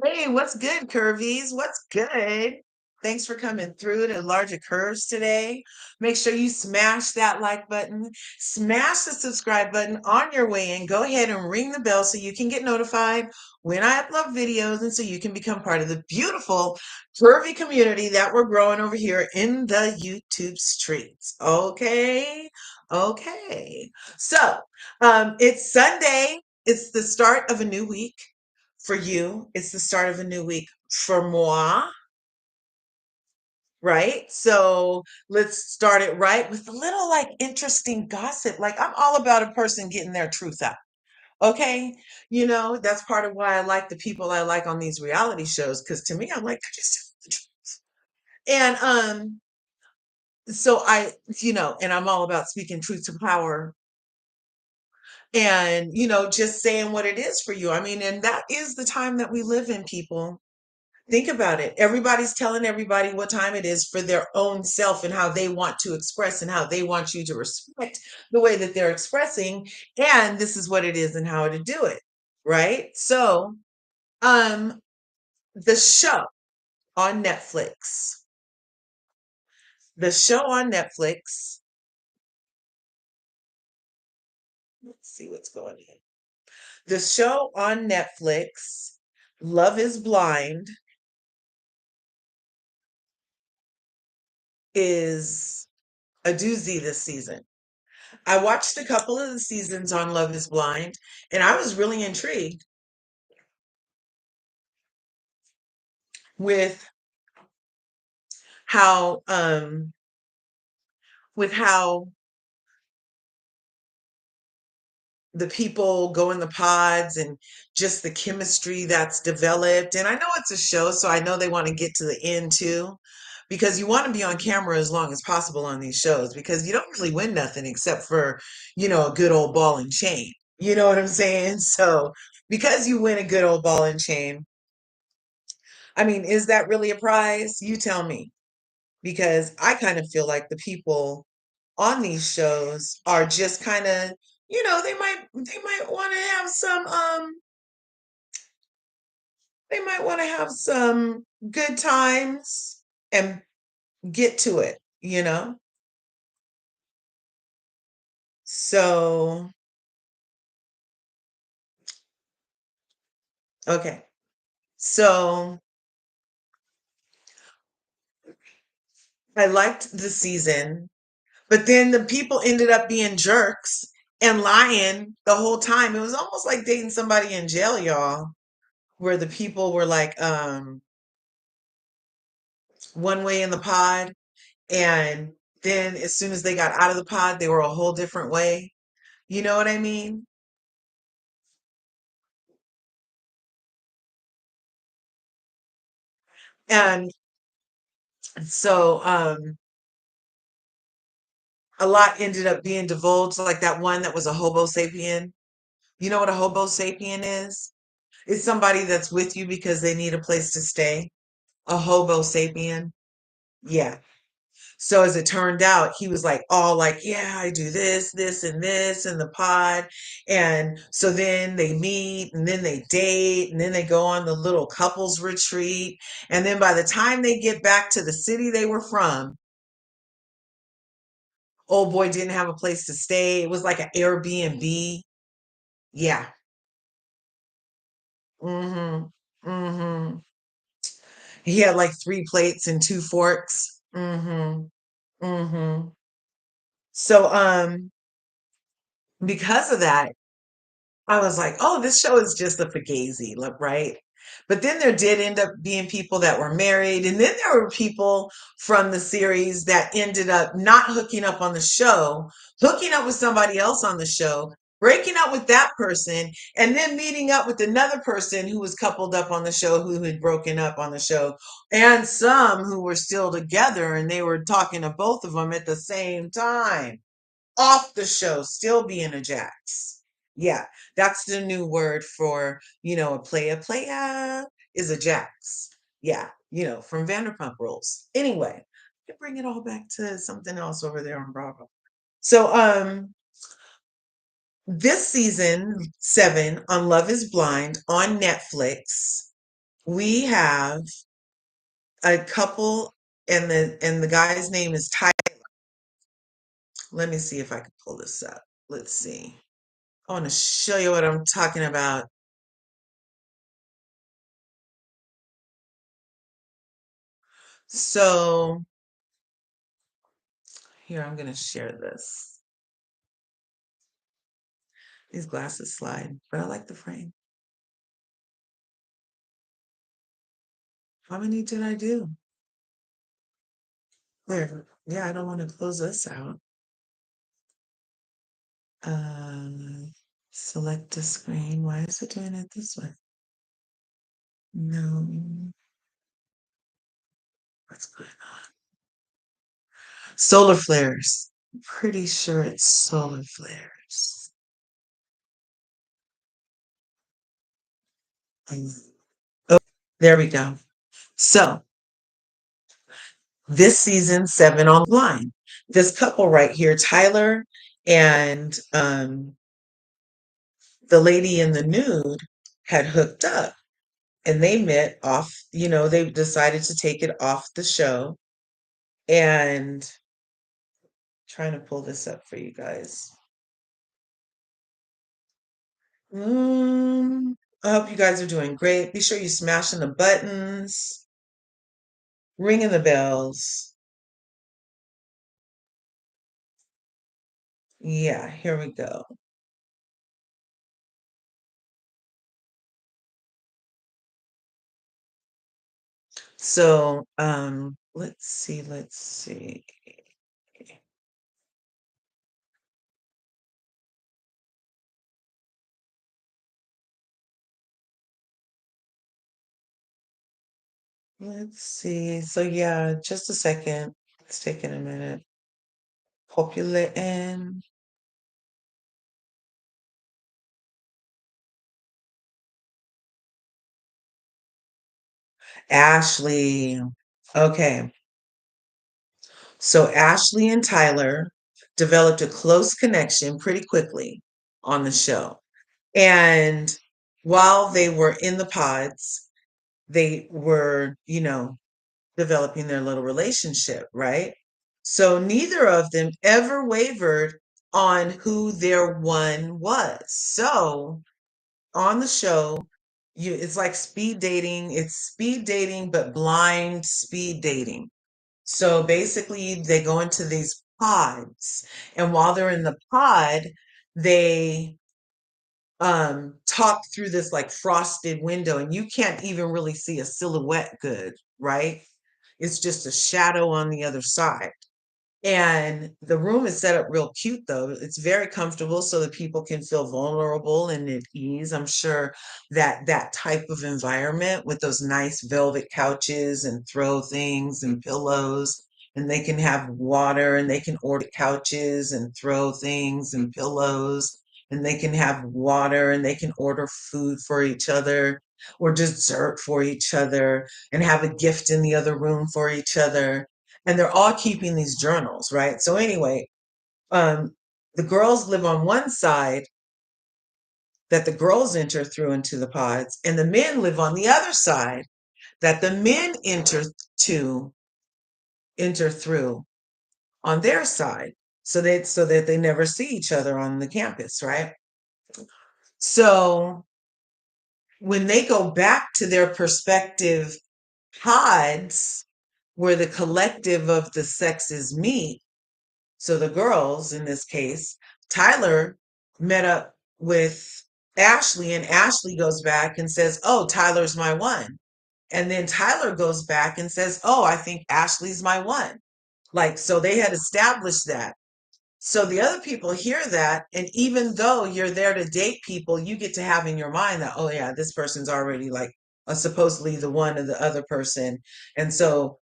Hey, what's good, Curvies? What's good? Thanks for coming through to LRGA Curves today. Make sure you smash that like button, smash the subscribe button on your way in. Go ahead and ring the bell so you can get notified when I upload videos and so you can become part of the beautiful curvy community that we're growing over here in the YouTube streets. Okay? Okay. So, it's Sunday. It's the start of a new week. For you, it's the start of a new week. For moi, right? So let's start it right with a little like interesting gossip. Like I'm all about a person getting their truth out. Okay. That's part of why I like the people I like on these reality shows. Cause to me, I'm like, they're just telling the truth. And so and I'm all about speaking truth to power and just saying what it is for you. I mean, and that is the time that we live in, people. Think about it. Everybody's telling everybody what time it is for their own self and how they want to express and how they want you to respect the way that they're expressing. And this is what it is and how to do it. Right? So, um, the show on Netflix, the show on Netflix, let's see what's going on. The show on Netflix, Love is Blind, is a doozy this season. I watched a couple of the seasons on Love is Blind, and I was really intrigued with how how the people go in the pods and just the chemistry that's developed. And I know it's a show, so I know they want to get to the end too, because you want to be on camera as long as possible on these shows because you don't really win nothing except for, a good old ball and chain. You know what I'm saying? So because you win a good old ball and chain, I mean, is that really a prize? You tell me. Because I kind of feel like the people on these shows are just kind of, they might want to have some good times and get to it. So, okay. So, I liked the season, but then the people ended up being jerks and lying the whole time. It was almost like dating somebody in jail, y'all, where the people were like one way in the pod, and then as soon as they got out of the pod, they were a whole different way. You know what I mean? And so a lot ended up being divulged, like that one that was a hobo sapien. You know what a hobo sapien is? It's somebody that's with you because they need a place to stay. A hobo sapien. Yeah. So as it turned out, he was like all like, yeah, I do this in the pod. And so then they meet and then they date and then they go on the little couples retreat. And then by the time they get back to the city they were from, old boy didn't have a place to stay. It was like an Airbnb. Yeah. Mm-hmm. Mm-hmm. He had like three plates and two forks. Mm-hmm. Mm-hmm. So because of that, I was like, oh, this show is just a fugazi, look, right? But then there did end up being people that were married. And then there were people from the series that ended up not hooking up on the show, hooking up with somebody else on the show, breaking up with that person, and then meeting up with another person who was coupled up on the show who had broken up on the show, and some who were still together and they were talking to both of them at the same time off the show, still being a Jax. Yeah, that's the new word for, a playa is a Jax. Yeah, from Vanderpump Rules. Anyway, to bring it all back to something else over there on Bravo. So, this season 7 on Love is Blind on Netflix, we have a couple, and the guy's name is Ty. Let me see if I can pull this up. Let's see. I want to show you what I'm talking about. So here, I'm going to share this. These glasses slide, but I like the frame. How many did I do? There. Yeah, I don't want to close this out. Select the screen. Why is it doing it this way? No. What's going on? Solar flares. Pretty sure it's solar flares. Oh, there we go. So this season 7 online. This couple right here, Tyler and the lady in the nude, had hooked up, and they met off, they decided to take it off the show, and trying to pull this up for you guys. I hope you guys are doing great. Be sure you smashing the buttons, ringing the bells. Yeah, here we go. So, let's see, let's see. Let's see. So yeah, just a second. It's taking a minute. Populating. Ashley. Okay. So Ashley and Tyler developed a close connection pretty quickly on the show. And while they were in the pods, they were, developing their little relationship, right? So neither of them ever wavered on who their one was. So on the show, it's like speed dating. It's speed dating, but blind speed dating. So basically, they go into these pods, and while they're in the pod, they talk through this like frosted window, and you can't even really see a silhouette good, right? It's just a shadow on the other side. And the room is set up real cute, though. It's very comfortable so that people can feel vulnerable and at ease. I'm sure that that type of environment with those nice velvet couches and throw things and pillows, and they can have water, and they can order couches and throw things and pillows, and they can have water, and they can order food for each other or dessert for each other, and have a gift in the other room for each other, and they're all keeping these journals, right? So anyway, the girls live on one side that the girls enter through into the pods, and the men live on the other side that the men enter through on their side, so that they never see each other on the campus, right? So when they go back to their perspective pods where the collective of the sexes meet, so the girls in this case, Tyler met up with Ashley, and Ashley goes back and says, "Oh, Tyler's my one." And then Tyler goes back and says, "Oh, I think Ashley's my one." Like, so they had established that. So the other people hear that, and even though you're there to date people, you get to have in your mind that, oh yeah, this person's already like supposedly the one of the other person. And so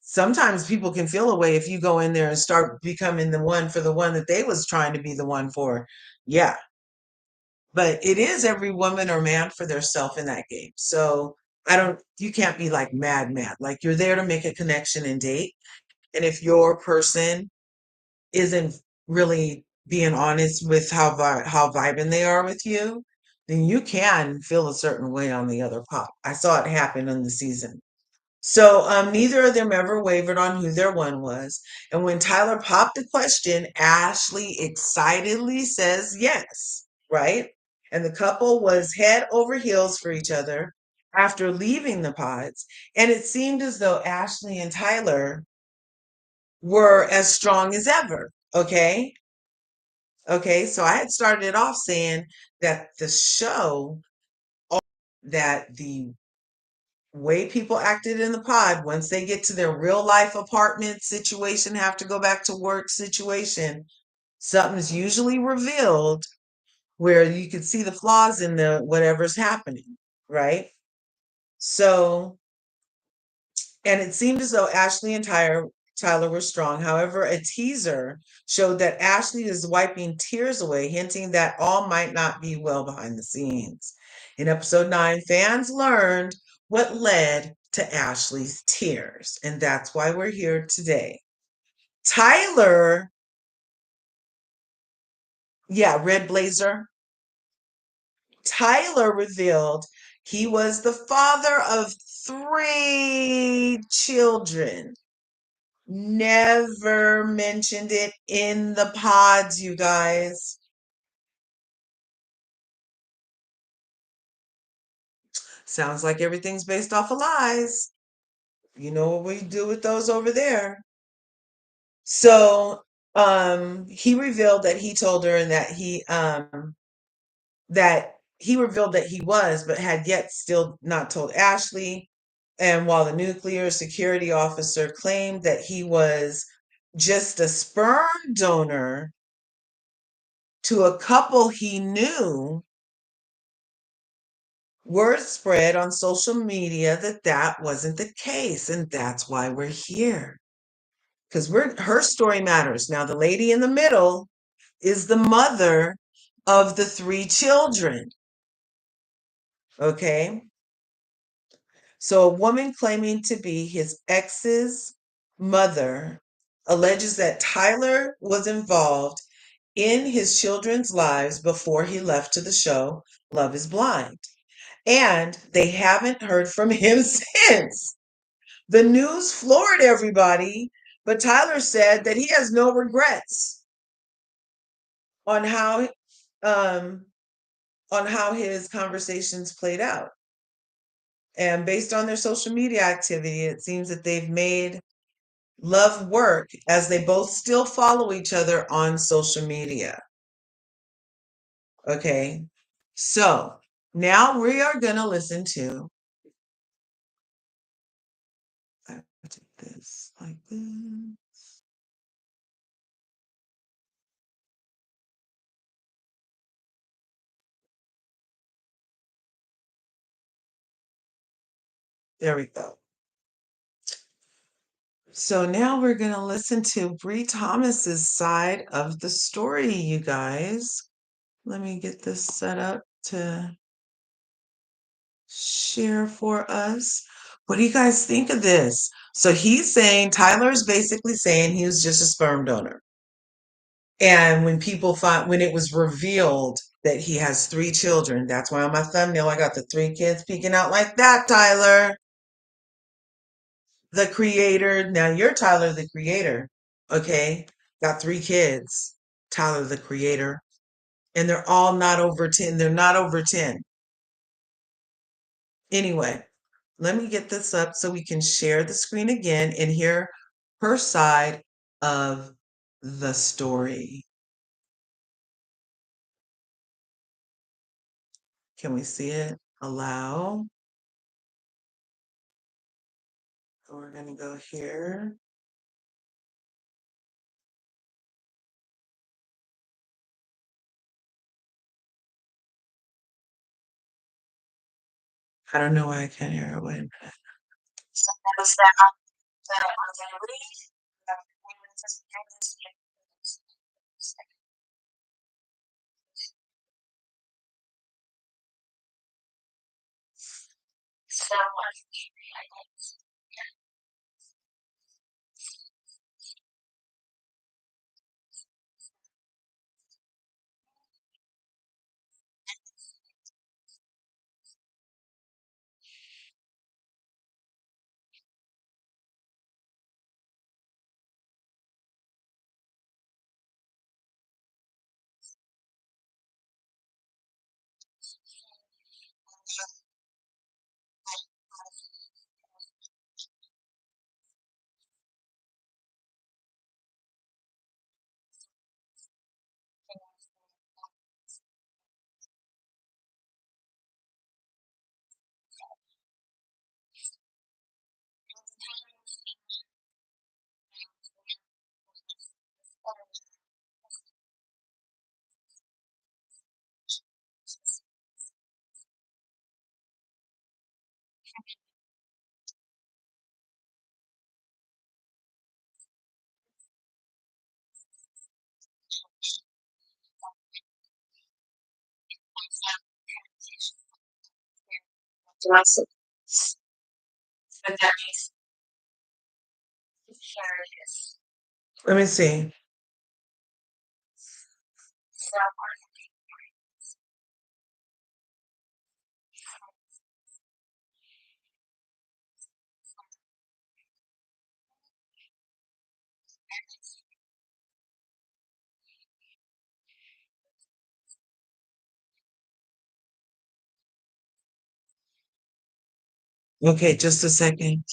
sometimes people can feel a way if you go in there and start becoming the one for the one that they was trying to be the one for. Yeah. But it is every woman or man for their self in that game. So you can't be like mad. Like, you're there to make a connection and date. And if your person isn't really being honest with how vibing they are with you, then you can feel a certain way on the other pop. I saw it happen in the season. So neither of them ever wavered on who their one was. And when Tyler popped the question, Ashley excitedly says yes, right? And the couple was head over heels for each other after leaving the pods. And it seemed as though Ashley and Tyler were as strong as ever. Okay. Okay. So I had started it off saying that the show, that the way people acted in the pod, once they get to their real life apartment situation, have to go back to work situation, something's usually revealed where you can see the flaws in the whatever's happening, right? So, and it seemed as though Ashley and Tyler were strong. However, a teaser showed that Ashley is wiping tears away, hinting that all might not be well behind the scenes. In episode 9, fans learned what led to Ashley's tears, and that's why we're here today. Tyler, yeah, red blazer. Tyler revealed he was the father of 3 children. Never mentioned it in the pods, you guys. Sounds like everything's based off of lies. You know what we do with those over there. So, he revealed that he told her, and that he revealed that he was, but had yet still not told Ashley. And while the nuclear security officer claimed that he was just a sperm donor to a couple he knew, word spread on social media that that wasn't the case, and that's why we're here. Because her story matters. Now, the lady in the middle is the mother of the 3 children. Okay. So, a woman claiming to be his ex's mother alleges that Tyler was involved in his children's lives before he left to the show Love is Blind. And they haven't heard from him since. The news floored everybody, but Tyler said that he has no regrets on um, how his conversations played out. And based on their social media activity, it seems that they've made love work, as they both still follow each other on social media. Okay. So now we are going to listen to, I did this like this. There we go. So now we're going to listen to Brit Thomas's side of the story, you guys. Let me get this set up to share for us. What do you guys think of this? So he's saying, Tyler's basically saying he was just a sperm donor. And when it was revealed that he has 3 children, that's why on my thumbnail I got the 3 kids peeking out like that, Tyler, the creator. Now you're Tyler, the creator. Okay. Got 3 kids. Tyler, the creator. And they're all not over 10. They're not over 10. Anyway, let me get this up so we can share the screen again and hear her side of the story. Can we see it? Allow. We're going to go here. I don't know why I can't hear it. Wait a minute. So that I'm going to read. Let me see. Okay, just a second.